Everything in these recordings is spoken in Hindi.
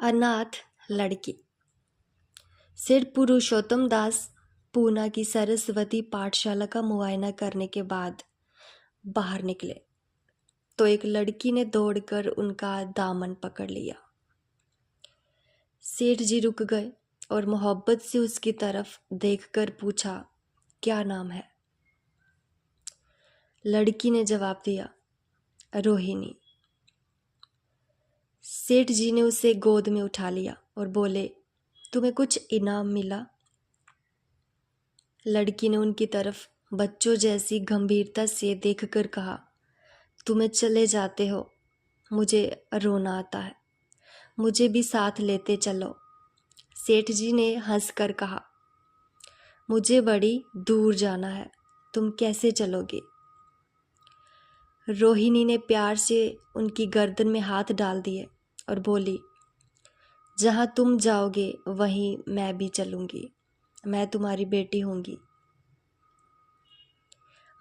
अनाथ लड़की। सेठ पुरुषोत्तम दास पूना की सरस्वती पाठशाला का मुआयना करने के बाद बाहर निकले तो एक लड़की ने दौड़कर उनका दामन पकड़ लिया। सेठ जी रुक गए और मोहब्बत से उसकी तरफ देखकर पूछा, क्या नाम है? लड़की ने जवाब दिया, रोहिणी। सेठ जी ने उसे गोद में उठा लिया और बोले, तुम्हें कुछ इनाम मिला? लड़की ने उनकी तरफ बच्चों जैसी गंभीरता से देखकर कहा, तुम्हें चले जाते हो, मुझे रोना आता है, मुझे भी साथ लेते चलो। सेठ जी ने हंसकर कहा, मुझे बड़ी दूर जाना है, तुम कैसे चलोगे? रोहिणी ने प्यार से उनकी गर्दन में हाथ डाल दिए और बोली, जहाँ तुम जाओगे वहीं मैं भी चलूँगी, मैं तुम्हारी बेटी होंगी।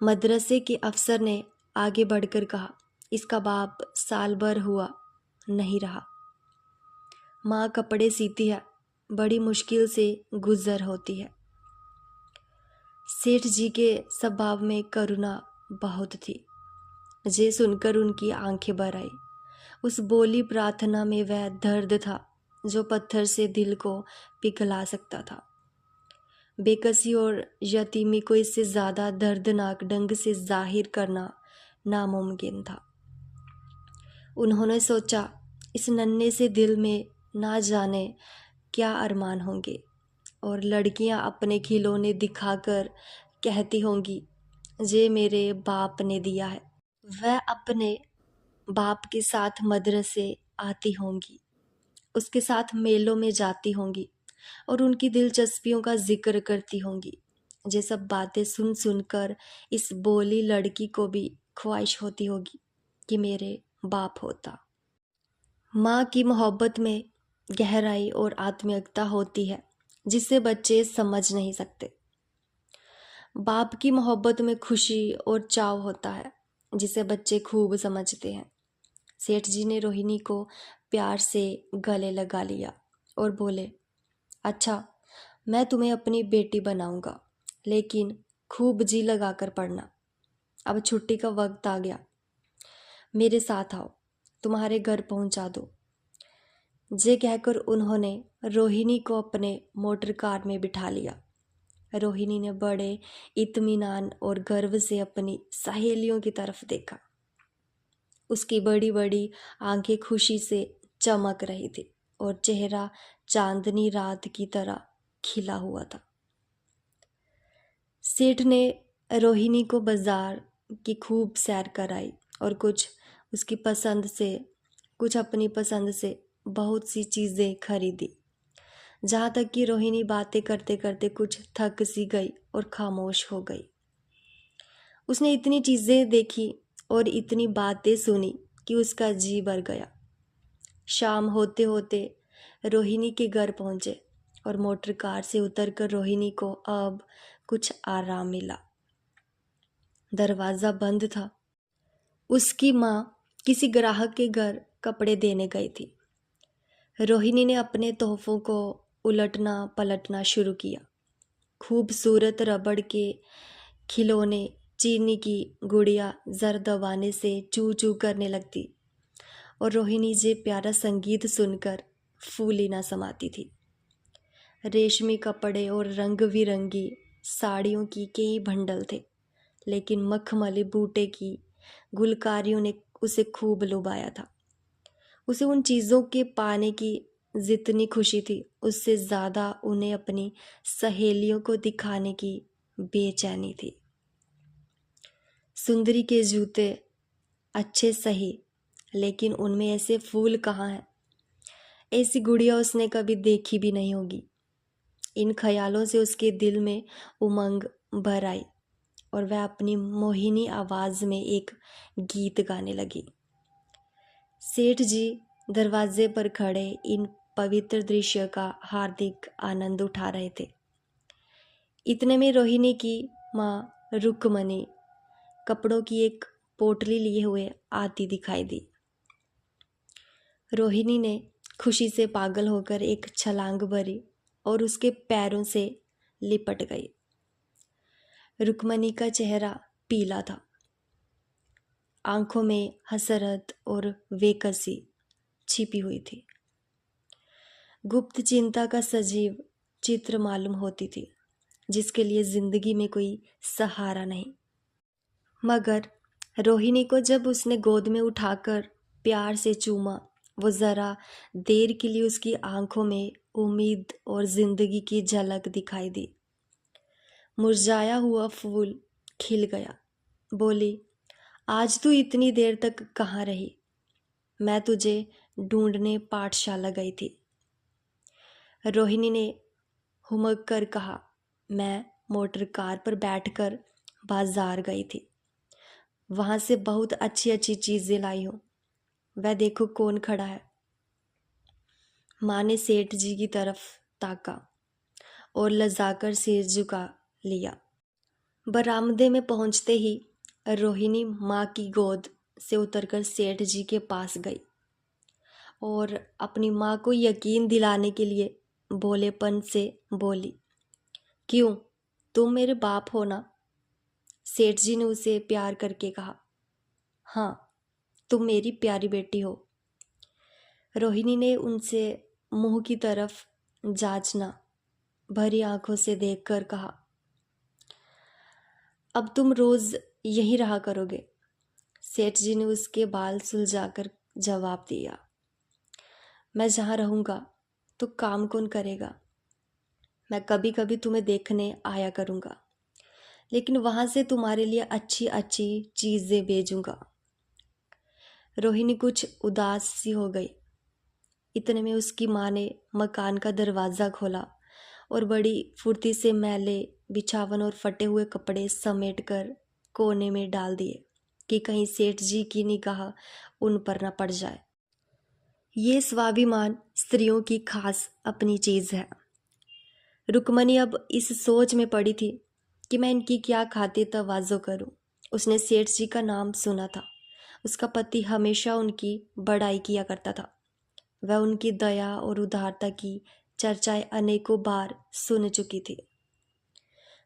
मदरसे के अफसर ने आगे बढ़कर कहा, इसका बाप साल भर हुआ नहीं रहा, माँ कपड़े सीती है, बड़ी मुश्किल से गुजर होती है। सेठ जी के स्वभाव में करुणा बहुत थी। ये सुनकर उनकी आंखें भर आई। उस बोली प्रार्थना में वह दर्द था जो पत्थर से दिल को पिघला सकता था। बेकसी और यतीमी को इससे ज़्यादा दर्दनाक ढंग से जाहिर करना नामुमकिन था। उन्होंने सोचा, इस नन्हे से दिल में ना जाने क्या अरमान होंगे और लड़कियां अपने खिलौने दिखाकर कहती होंगी, ये मेरे बाप ने दिया है। वह अपने बाप के साथ मदरसे आती होंगी, उसके साथ मेलों में जाती होंगी और उनकी दिलचस्पियों का जिक्र करती होंगी। ये सब बातें सुन सुनकर इस बोली लड़की को भी ख्वाहिश होती होगी कि मेरे बाप होता। माँ की मोहब्बत में गहराई और आत्मीयता होती है जिसे बच्चे समझ नहीं सकते। बाप की मोहब्बत में खुशी और चाव होता है जिसे बच्चे खूब समझते हैं। सेठ जी ने रोहिणी को प्यार से गले लगा लिया और बोले, अच्छा, मैं तुम्हें अपनी बेटी बनाऊंगा, लेकिन खूब जी लगाकर पढ़ना। अब छुट्टी का वक्त आ गया, मेरे साथ आओ, तुम्हारे घर पहुंचा दो। ये कहकर उन्होंने रोहिणी को अपने मोटर कार में बिठा लिया। रोहिणी ने बड़े इत्मीनान और गर्व से अपनी सहेलियों की तरफ देखा। उसकी बड़ी बड़ी आंखें खुशी से चमक रही थी और चेहरा चांदनी रात की तरह खिला हुआ था। सेठ ने रोहिणी को बाजार की खूब सैर कराई और कुछ अपनी पसंद से बहुत सी चीज़ें खरीदी। जहाँ तक कि रोहिणी बातें करते करते कुछ थक सी गई और खामोश हो गई। उसने इतनी चीज़ें देखी और इतनी बातें सुनी कि उसका जी भर गया। शाम होते होते रोहिणी के घर पहुंचे और मोटर कार से उतरकर रोहिणी को अब कुछ आराम मिला। दरवाज़ा बंद था। उसकी माँ किसी ग्राहक के घर कपड़े देने गई थी। रोहिणी ने अपने तोहफों को उलटना पलटना शुरू किया। खूबसूरत रबड़ के खिलौने, चीनी की गुड़िया जर दबाने से चू चू करने लगती और रोहिणी जे प्यारा संगीत सुनकर फूली ना समाती थी। रेशमी कपड़े और रंग बिरंगी साड़ियों की कई बंडल थे, लेकिन मखमली बूटे की गुलकारियों ने उसे खूब लुभाया था। उसे उन चीज़ों के पाने की जितनी खुशी थी, उससे ज़्यादा उन्हें अपनी सहेलियों को दिखाने की बेचैनी थी। सुंदरी के जूते अच्छे सही, लेकिन उनमें ऐसे फूल कहाँ हैं? ऐसी गुड़िया उसने कभी देखी भी नहीं होगी। इन ख्यालों से उसके दिल में उमंग भर आई और वह अपनी मोहिनी आवाज़ में एक गीत गाने लगी। सेठ जी दरवाजे पर खड़े इन पवित्र दृश्य का हार्दिक आनंद उठा रहे थे। इतने में रोहिणी की माँ रुक्मणी कपड़ों की एक पोटली लिए हुए आती दिखाई दी। रोहिणी ने खुशी से पागल होकर एक छलांग भरी और उसके पैरों से लिपट गई। रुक्मणी का चेहरा पीला था, आंखों में हसरत और बेकसी छिपी हुई थी। गुप्त चिंता का सजीव चित्र मालूम होती थी, जिसके लिए जिंदगी में कोई सहारा नहीं। मगर रोहिणी को जब उसने गोद में उठाकर प्यार से चूमा, वो जरा देर के लिए उसकी आंखों में उम्मीद और जिंदगी की झलक दिखाई दी। मुरझाया हुआ फूल खिल गया। बोली, आज तू इतनी देर तक कहाँ रही? मैं तुझे ढूंढने पाठशाला गई थी। रोहिणी ने हुमक कर कहा, मैं मोटर कार पर बैठकर बाजार गई थी। वहां से बहुत अच्छी अच्छी चीजें लाई हूं। वह देखो कौन खड़ा है। माँ ने सेठ जी की तरफ ताका और लजाकर सिर झुका लिया। बरामदे में पहुंचते ही रोहिणी माँ की गोद से उतरकर सेठ जी के पास गई और अपनी माँ को यकीन दिलाने के लिए भोलेपन से बोली, क्यों, तुम मेरे बाप हो ना? सेठ जी ने उसे प्यार करके कहा, हाँ, तुम मेरी प्यारी बेटी हो। रोहिणी ने उनसे मुंह की तरफ जांचना भरी आंखों से देखकर कहा, अब तुम रोज यहीं रहा करोगे? सेठ जी ने उसके बाल सुलझाकर जवाब दिया, मैं जहाँ रहूँगा तो काम कौन करेगा? मैं कभी कभी तुम्हें देखने आया करूँगा, लेकिन वहाँ से तुम्हारे लिए अच्छी अच्छी चीज़ें भेजूँगा। रोहिणी कुछ उदास सी हो गई। इतने में उसकी माँ ने मकान का दरवाज़ा खोला और बड़ी फुर्ती से मैले बिछावन और फटे हुए कपड़े समेटकर कोने में डाल दिए कि कहीं सेठ जी की निगाह उन पर न पड़ जाए। ये स्वाभिमान स्त्रियों की खास अपनी चीज़ है। रुक्मणी अब इस सोच में पड़ी थी कि मैं इनकी क्या खातिर तवाज़ो करूं। उसने सेठ जी का नाम सुना था। उसका पति हमेशा उनकी बड़ाई किया करता था। वह उनकी दया और उदारता की चर्चाएं अनेकों बार सुन चुकी थी।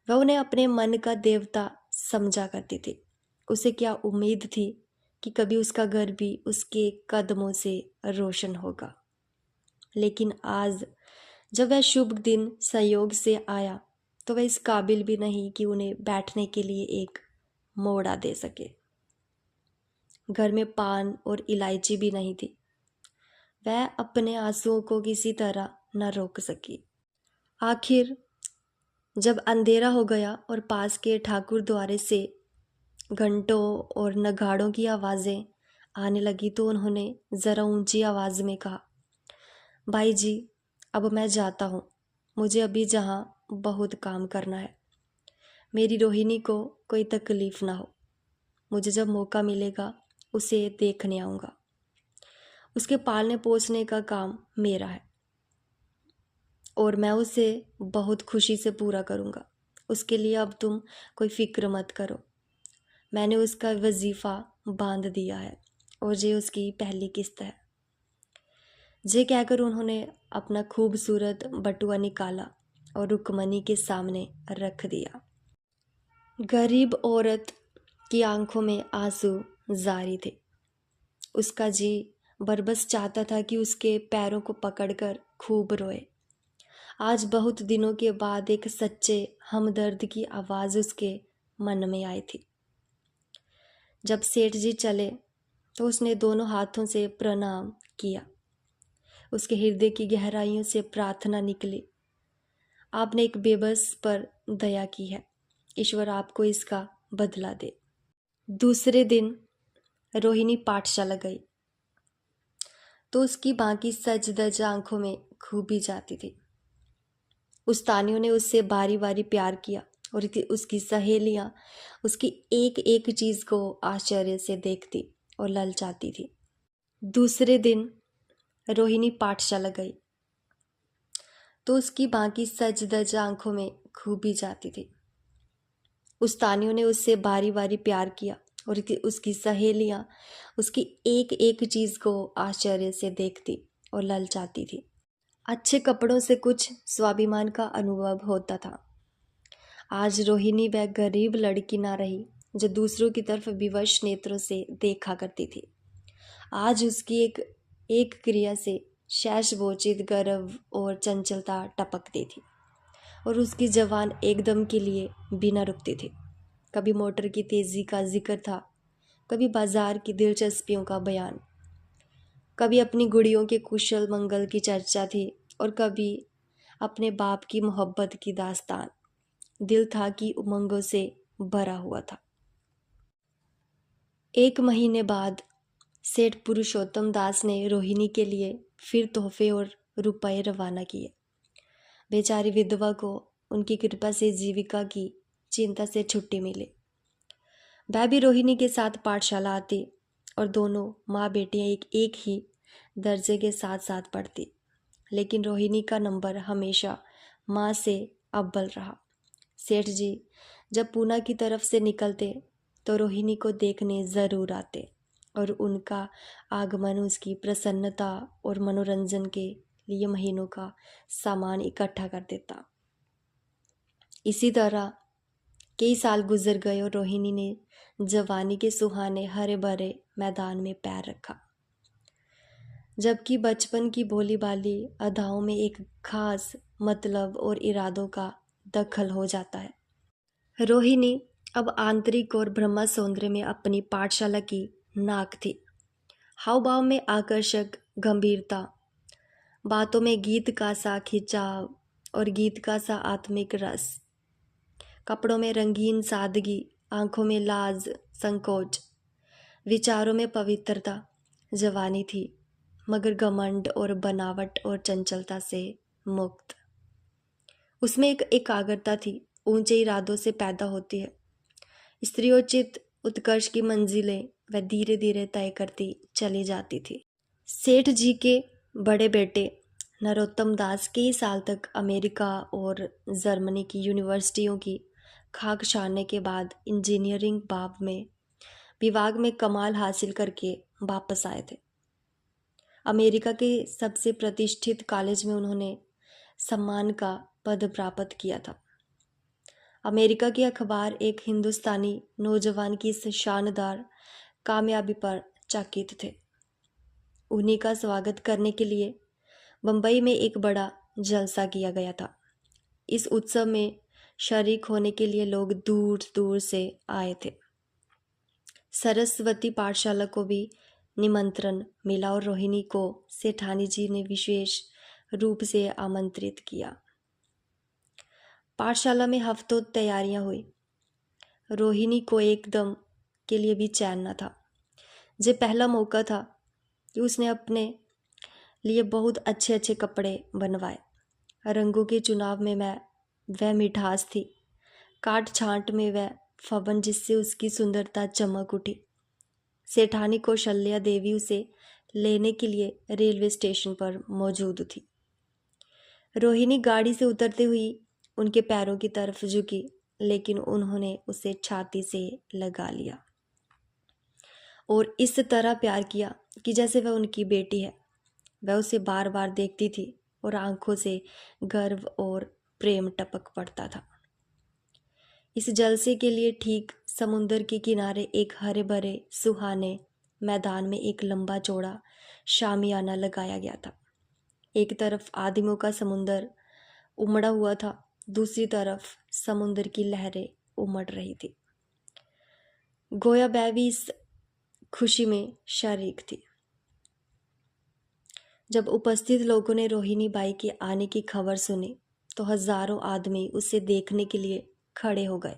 वह उन्हें अपने मन का देवता समझा करती थी। उसे क्या उम्मीद थी कि कभी उसका घर भी उसके कदमों से रोशन होगा। लेकिन आज जब वह शुभ दिन संयोग से आया तो वह इस काबिल भी नहीं कि उन्हें बैठने के लिए एक मोड़ा दे सके। घर में पान और इलायची भी नहीं थी। वह अपने आंसुओं को किसी तरह न रोक सकी। आखिर जब अंधेरा हो गया और पास के ठाकुर द्वारे से घंटों और नगाड़ों की आवाज़ें आने लगी तो उन्होंने ज़रा ऊंची आवाज़ में कहा, भाई जी, अब मैं जाता हूँ। मुझे अभी जहाँ बहुत काम करना है। मेरी रोहिणी को कोई तकलीफ़ ना हो। मुझे जब मौका मिलेगा उसे देखने आऊँगा। उसके पालने पोसने का काम मेरा है और मैं उसे बहुत खुशी से पूरा करूँगा। उसके लिए अब तुम कोई फ़िक्र मत करो। मैंने उसका वजीफ़ा बांध दिया है और ये उसकी पहली किस्त है। ये कहकर उन्होंने अपना खूबसूरत बटुआ निकाला और रुक्मणी के सामने रख दिया। गरीब औरत की आंखों में आंसू जारी थे। उसका जी बरबस चाहता था कि उसके पैरों को पकड़कर खूब रोए। आज बहुत दिनों के बाद एक सच्चे हमदर्द की आवाज़ उसके मन में आई थी। जब सेठ जी चले तो उसने दोनों हाथों से प्रणाम किया। उसके हृदय की गहराइयों से प्रार्थना निकली, आपने एक बेबस पर दया की है, ईश्वर आपको इसका बदला दे। दूसरे दिन रोहिणी पाठशाला गई तो उसकी बाकी सज धज आंखों में खूबी जाती थी। उस्तानियों ने उससे बारी बारी प्यार किया और उसकी सहेलियां उसकी एक एक चीज को आश्चर्य से देखती और ललचाती थी। दूसरे दिन रोहिणी पाठशाला गई तो उसकी बाकी सज धज आंखों में खूबी जाती थी। उस्तानियों ने उससे बारी बारी प्यार किया और उसकी सहेलियां उसकी एक एक चीज को आश्चर्य से देखती और ललचाती थी। अच्छे कपड़ों से कुछ स्वाभिमान का अनुभव होता था। आज रोहिणी वह गरीब लड़की ना रही जो दूसरों की तरफ विवश नेत्रों से देखा करती थी। आज उसकी एक एक क्रिया से शैशवोचित गर्व और चंचलता टपकती थी और उसकी जवान एकदम के लिए बिना रुकती थी। कभी मोटर की तेजी का जिक्र था, कभी बाजार की दिलचस्पियों का बयान, कभी अपनी गुड़ियों के कुशल मंगल की चर्चा थी और कभी अपने बाप की मोहब्बत की दास्तान। दिल था कि उमंगों से भरा हुआ था। एक महीने बाद सेठ पुरुषोत्तम दास ने रोहिणी के लिए फिर तोहफे और रुपए रवाना किए। बेचारी विधवा को उनकी कृपा से जीविका की चिंता से छुट्टी मिली। वह भी रोहिणी के साथ पाठशाला आती और दोनों माँ बेटियां एक ही दर्जे के साथ साथ पढ़ती। लेकिन रोहिणी का नंबर हमेशा माँ से अव्वल रहा। सेठ जी जब पूना की तरफ से निकलते तो रोहिणी को देखने ज़रूर आते और उनका आगमन उसकी प्रसन्नता और मनोरंजन के लिए महीनों का सामान इकट्ठा कर देता। इसी तरह कई साल गुजर गए और रोहिणी ने जवानी के सुहाने हरे भरे मैदान में पैर रखा, जबकि बचपन की भोली भाली अदाओं में एक खास मतलब और इरादों का दखल हो जाता है। रोहिणी अब आंतरिक और ब्रह्म सौंदर्य में अपनी पाठशाला की नाक थी। हाव भाव में आकर्षक गंभीरता, बातों में गीत का सा खिंचाव और गीत का सा आत्मिक रस, कपड़ों में रंगीन सादगी, आंखों में लाज संकोच, विचारों में पवित्रता। जवानी थी मगर घमंड और बनावट और चंचलता से मुक्त। उसमें एक एकाग्रता थी, ऊंचे इरादों से पैदा होती है। स्त्रियोचित उत्कर्ष की मंजिलें वह धीरे धीरे तय करती चली जाती थी। सेठ जी के बड़े बेटे नरोत्तम दास कई साल तक अमेरिका और जर्मनी की यूनिवर्सिटियों की खाक छानने के बाद इंजीनियरिंग विभाग में कमाल हासिल करके वापस आए थे। अमेरिका के सबसे प्रतिष्ठित कॉलेज में उन्होंने सम्मान का पद प्राप्त किया था। अमेरिका के अखबार एक हिंदुस्तानी नौजवान की इस शानदार कामयाबी पर चकित थे। उन्हीं का स्वागत करने के लिए बंबई में एक बड़ा जलसा किया गया था। इस उत्सव में शरीक होने के लिए लोग दूर दूर से आए थे। सरस्वती पाठशाला को भी निमंत्रण मिला और रोहिणी को सेठानी जी ने विशेष रूप से आमंत्रित किया। पाठशाला में हफ्तों तैयारियां हुई। रोहिणी को एकदम के लिए भी चैन न था। ये पहला मौका था कि उसने अपने लिए बहुत अच्छे अच्छे कपड़े बनवाए। रंगों के चुनाव में वह मिठास थी, काट छांट में वह फबन जिससे उसकी सुंदरता चमक उठी। सेठानी कौशल्या देवी उसे लेने के लिए रेलवे स्टेशन पर मौजूद थी। रोहिणी गाड़ी से उतरते हुई उनके पैरों की तरफ झुकी, लेकिन उन्होंने उसे छाती से लगा लिया और इस तरह प्यार किया कि जैसे वह उनकी बेटी है। वह उसे बार बार देखती थी और आंखों से गर्व और प्रेम टपक पड़ता था। इस जलसे के लिए ठीक समुंदर के किनारे एक हरे भरे सुहाने मैदान में एक लंबा चौड़ा शामियाना लगाया गया था। एक तरफ आदमियों का समुंदर उमड़ा हुआ था, दूसरी तरफ समुंदर की लहरें उमड़ रही थी। गोया बैवी इस खुशी में शरीक थी। जब उपस्थित लोगों ने रोहिणी बाई के आने की खबर सुनी तो हजारों आदमी उसे देखने के लिए खड़े हो गए।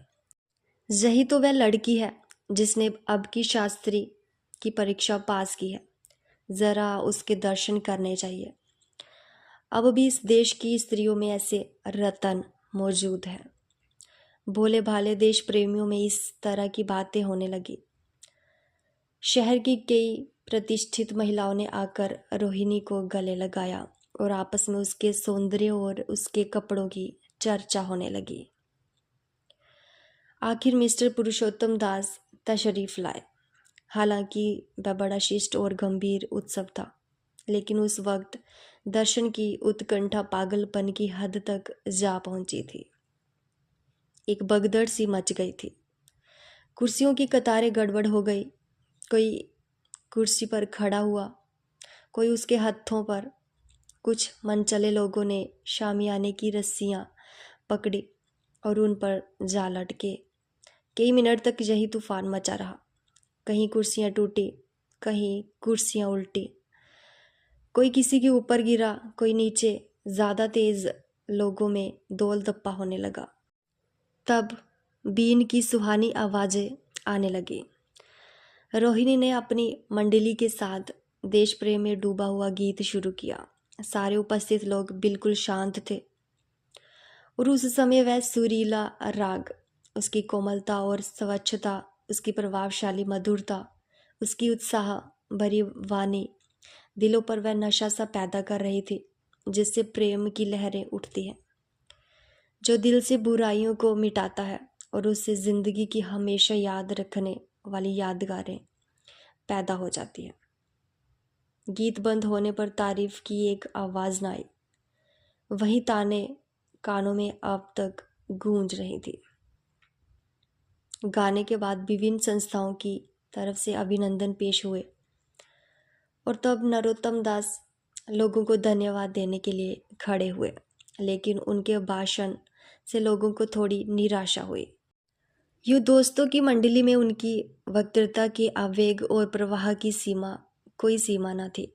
यही तो वह लड़की है जिसने अब की शास्त्री की परीक्षा पास की है। जरा उसके दर्शन करने चाहिए। अब भी इस देश की स्त्रियों में ऐसे रतन मौजूद हैं। भोले भाले देश प्रेमियों में इस तरह की बातें होने लगी। शहर की कई प्रतिष्ठित महिलाओं ने आकर रोहिणी को गले लगाया और आपस में उसके सौंदर्य और उसके कपड़ों की चर्चा होने लगी। आखिर मिस्टर पुरुषोत्तम दास तशरीफ लाए। हालांकि वह बड़ा शिष्ट और गंभीर उत्सव था। लेकिन उस वक्त दर्शन की उत्कंठा पागलपन की हद तक जा पहुंची थी। एक भगदड़ सी मच गई थी। कुर्सियों की कतारें गड़बड़ हो गई। कोई कुर्सी पर खड़ा हुआ, कोई उसके हाथों पर। कुछ मनचले लोगों ने शामियाने की रस्सियां पकड़ी और उन पर जा लटके। कई मिनट तक यही तूफान मचा रहा। कहीं कुर्सियां टूटी, कहीं कुर्सियां उल्टी, कोई किसी के ऊपर गिरा, कोई नीचे। ज़्यादा तेज लोगों में दौल धप्पा होने लगा। तब बीन की सुहानी आवाज़ें आने लगी। रोहिणी ने अपनी मंडली के साथ देश प्रेम में डूबा हुआ गीत शुरू किया। सारे उपस्थित लोग बिल्कुल शांत थे और उस समय वह सुरीला राग, उसकी कोमलता और स्वच्छता, उसकी प्रभावशाली मधुरता, उसकी उत्साह भरी वाणी दिलों पर वह नशा सा पैदा कर रही थी, जिससे प्रेम की लहरें उठती हैं, जो दिल से बुराइयों को मिटाता है और उससे जिंदगी की हमेशा याद रखने वाली यादगारें पैदा हो जाती हैं। गीत बंद होने पर तारीफ की एक आवाज़ न आई। वही ताने कानों में अब तक गूंज रही थी। गाने के बाद विभिन्न संस्थाओं की तरफ से अभिनंदन पेश हुए और तब नरोत्तम दास लोगों को धन्यवाद देने के लिए खड़े हुए, लेकिन उनके भाषण से लोगों को थोड़ी निराशा हुई। यूँ दोस्तों की मंडली में उनकी वक्तृता के आवेग और प्रवाह की कोई सीमा न थी,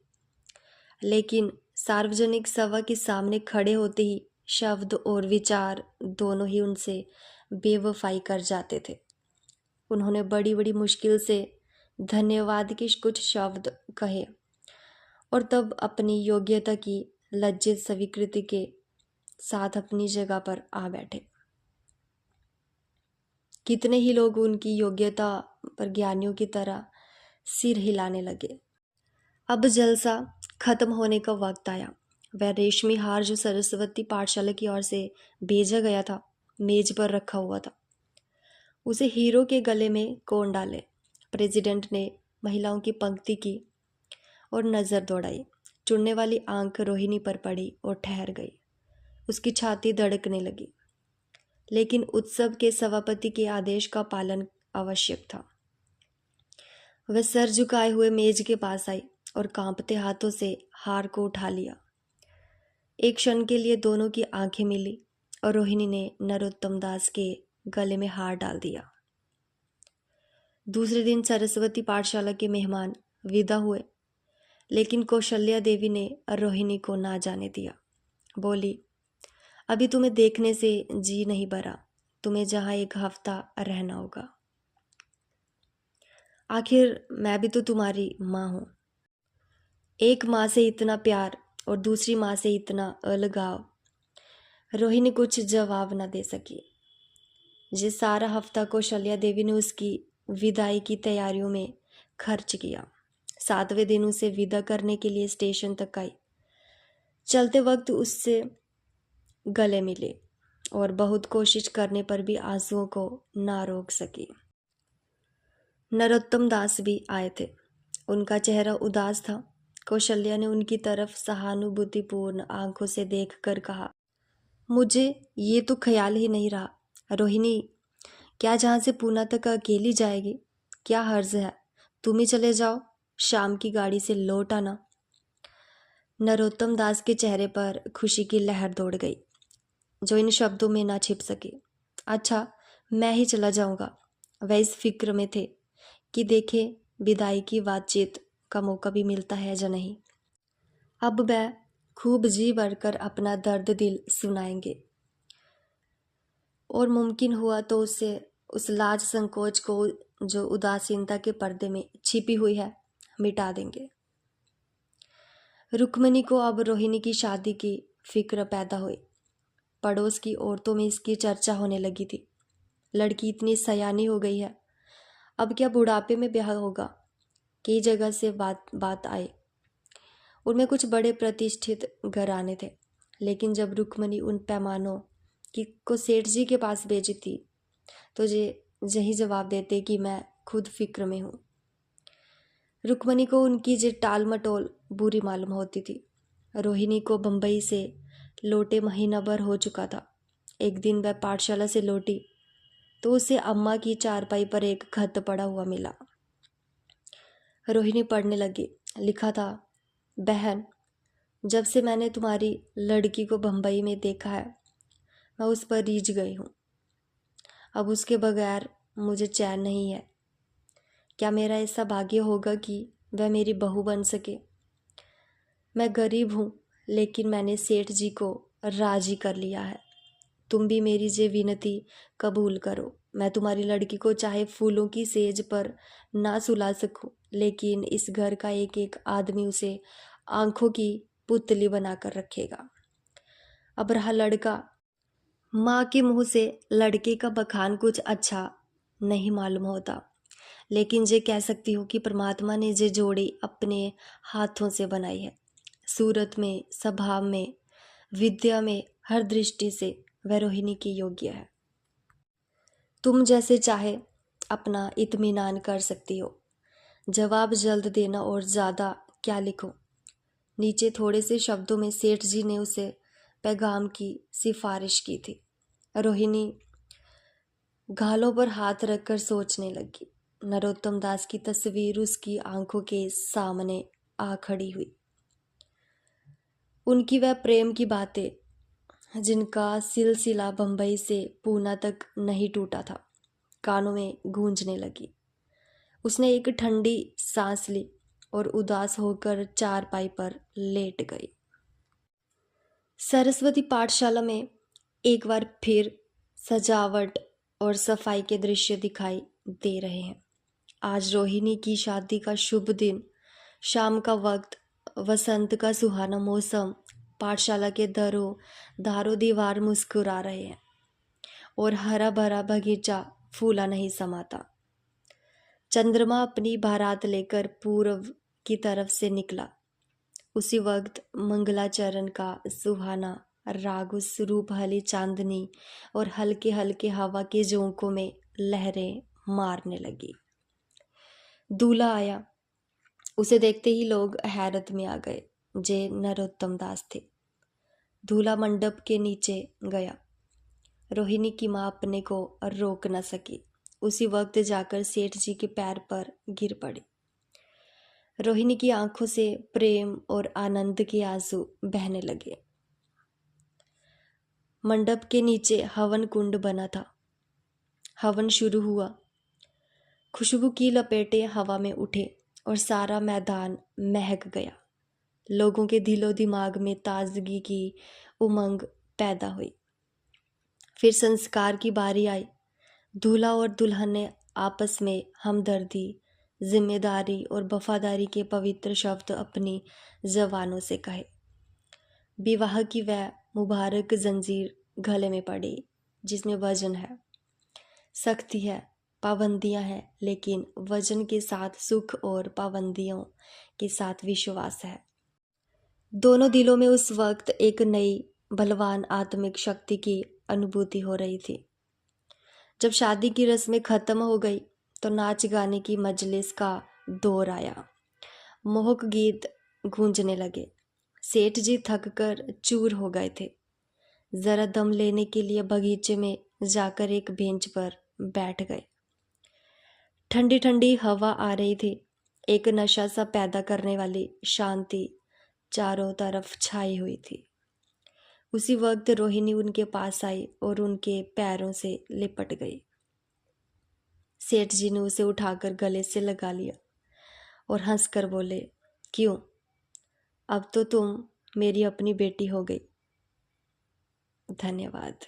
लेकिन सार्वजनिक सभा के सामने खड़े होते ही शब्द और विचार दोनों ही उनसे बेवफाई कर जाते थे। उन्होंने बड़ी बड़ी मुश्किल से धन्यवाद के कुछ शब्द कहे और तब अपनी योग्यता की लज्जित स्वीकृति के साथ अपनी जगह पर आ बैठे। कितने ही लोग उनकी योग्यता पर ज्ञानियों की तरह सिर हिलाने लगे। अब जलसा खत्म होने का वक्त आया। वह रेशमी हार जो सरस्वती पाठशाला की ओर से भेजा गया था, मेज पर रखा हुआ था। उसे हीरो के गले में कौन डाले? प्रेसिडेंट ने महिलाओं की पंक्ति की और नज़र दौड़ाई। चुनने वाली आंख रोहिणी पर पड़ी और ठहर गई। उसकी छाती धड़कने लगी, लेकिन उत्सव के सभापति के आदेश का पालन आवश्यक था। वह सर झुकाए हुए मेज के पास आई और कांपते हाथों से हार को उठा लिया। एक क्षण के लिए दोनों की आंखें मिली और रोहिणी ने नरोत्तम दास के गले में हार डाल दिया। दूसरे दिन सरस्वती पाठशाला के मेहमान विदा हुए, लेकिन कौशल्या देवी ने रोहिणी को ना जाने दिया। बोली, अभी तुम्हें देखने से जी नहीं भरा, तुम्हें जहाँ एक हफ्ता रहना होगा। आखिर मैं भी तो तुम्हारी माँ हूँ। एक माँ से इतना प्यार और दूसरी माँ से इतना अलगाव। रोहिणी कुछ जवाब न दे सकी। ये सारा हफ्ता कौशल्या देवी ने उसकी विदाई की तैयारियों में खर्च किया। 7वें दिन उसे विदा करने के लिए स्टेशन तक आई। चलते वक्त उससे गले मिले और बहुत कोशिश करने पर भी आंसुओं को ना रोक सकी। नरोत्तम दास भी आए थे। उनका चेहरा उदास था। कौशल्या ने उनकी तरफ सहानुभूतिपूर्ण आंखों से देखकर कहा, मुझे ये तो ख्याल ही नहीं रहा। रोहिणी, क्या जहाँ से पूना तक अकेली जाएगी? क्या हर्ज है? तुम ही चले जाओ, शाम की गाड़ी से लौट आना। नरोत्तम दास के चेहरे पर खुशी की लहर दौड़ गई, जो इन शब्दों में ना छिप सके। अच्छा, मैं ही चला जाऊंगा। वह इस फिक्र में थे कि देखे विदाई की बातचीत का मौका भी मिलता है या नहीं। अब वह खूब जी भरकर अपना दर्द दिल सुनाएंगे और मुमकिन हुआ तो उससे उस लाज संकोच को जो उदासीनता के पर्दे में छिपी हुई है मिटा देंगे। रुक्मिणी को अब रोहिणी की शादी की फिक्र पैदा हुई। पड़ोस की औरतों में इसकी चर्चा होने लगी थी। लड़की इतनी सयानी हो गई है, अब क्या बुढ़ापे में ब्याह होगा? कई जगह से बात आई। उनमें कुछ बड़े प्रतिष्ठित घराने थे, लेकिन जब रुक्मिणी उन पैमानों को सेठ जी के पास भेजी थी तो यही जवाब देते कि मैं खुद फिक्र में हूँ। रुक्मिणी को उनकी जे टाल मटोल बुरी मालूम होती थी। रोहिणी को बम्बई से लौटे महीना भर हो चुका था। एक दिन वह पाठशाला से लौटी तो उसे अम्मा की चारपाई पर एक खत पड़ा हुआ मिला। रोहिणी पढ़ने लगी। लिखा था, बहन, जब से मैंने तुम्हारी लड़की को बम्बई में देखा है मैं उस पर रीझ गई हूँ। अब उसके बगैर मुझे चैन नहीं है। क्या मेरा ऐसा भाग्य होगा कि वह मेरी बहू बन सके? मैं गरीब हूँ, लेकिन मैंने सेठ जी को राजी कर लिया है। तुम भी मेरी ये विनती कबूल करो। मैं तुम्हारी लड़की को चाहे फूलों की सेज पर ना सुला सकूं, लेकिन इस घर का एक एक आदमी उसे आंखों की पुतली बनाकर रखेगा। अब रहा लड़का, माँ के मुंह से लड़के का बखान कुछ अच्छा नहीं मालूम होता, लेकिन ये कह सकती हूँ कि परमात्मा ने ये जोड़ी अपने हाथों से बनाई है। सूरत में, स्वभाव में, विद्या में, हर दृष्टि से वह रोहिणी की योग्य है। तुम जैसे चाहे अपना इत्मीनान कर सकती हो। जवाब जल्द देना और ज़्यादा क्या लिखो। नीचे थोड़े से शब्दों में सेठ जी ने उसे पैगाम की सिफारिश की थी। रोहिणी गालों पर हाथ रखकर सोचने लगी। नरोत्तम दास की तस्वीर उसकी आंखों के सामने आ खड़ी हुई। उनकी वह प्रेम की बातें जिनका सिलसिला बंबई से पूना तक नहीं टूटा था, कानों में गूंजने लगी। उसने एक ठंडी सांस ली और उदास होकर चारपाई पर लेट गई। सरस्वती पाठशाला में एक बार फिर सजावट और सफाई के दृश्य दिखाई दे रहे हैं। आज रोहिणी की शादी का शुभ दिन, शाम का वक्त, वसंत का सुहाना मौसम, पाठशाला के धारों दीवार मुस्कुरा रहे हैं और हरा भरा बगीचा फूला नहीं समाता। चंद्रमा अपनी बारात लेकर पूर्व की तरफ से निकला। उसी वक्त मंगलाचरण का सुहाना राग उस रूपहली चांदनी और हल्के हल्के हवा के झोंकों में लहरें मारने लगी। दूल्हा आया। उसे देखते ही लोग हैरत में आ गए। जे नरोत्तम दास थे। दूल्हा मंडप के नीचे गया। रोहिणी की माँ अपने को रोक न सकी। उसी वक्त जाकर सेठ जी के पैर पर गिर पड़ी। रोहिणी की आंखों से प्रेम और आनंद के आंसू बहने लगे। मंडप के नीचे हवन कुंड बना था। हवन शुरू हुआ। खुशबू की लपेटें हवा में उठे और सारा मैदान महक गया। लोगों के दिलो दिमाग में ताजगी की उमंग पैदा हुई। फिर संस्कार की बारी आई। दूल्हा और दुल्हन ने आपस में हमदर्दी, जिम्मेदारी और वफादारी के पवित्र शब्द अपनी जबानों से कहे। विवाह की वह मुबारक जंजीर गले में पड़ी जिसमें वजन है, सख्ती है, पाबंदियां हैं, लेकिन वजन के साथ सुख और पाबंदियों के साथ विश्वास है। दोनों दिलों में उस वक्त एक नई बलवान आत्मिक शक्ति की अनुभूति हो रही थी। जब शादी की रस्में खत्म हो गई तो नाच गाने की मजलिस का दौर आया। मोहक गीत गूंजने लगे। सेठ जी थक कर चूर हो गए थे। जरा दम लेने के लिए बगीचे में जाकर एक बेंच पर बैठ गए। ठंडी ठंडी हवा आ रही थी। एक नशा सा पैदा करने वाली शांति चारों तरफ छाई हुई थी। उसी वक्त रोहिणी उनके पास आई और उनके पैरों से लिपट गई। सेठ जी ने उसे उठाकर गले से लगा लिया और हंसकर बोले, क्यों, अब तो तुम मेरी अपनी बेटी हो गई। धन्यवाद।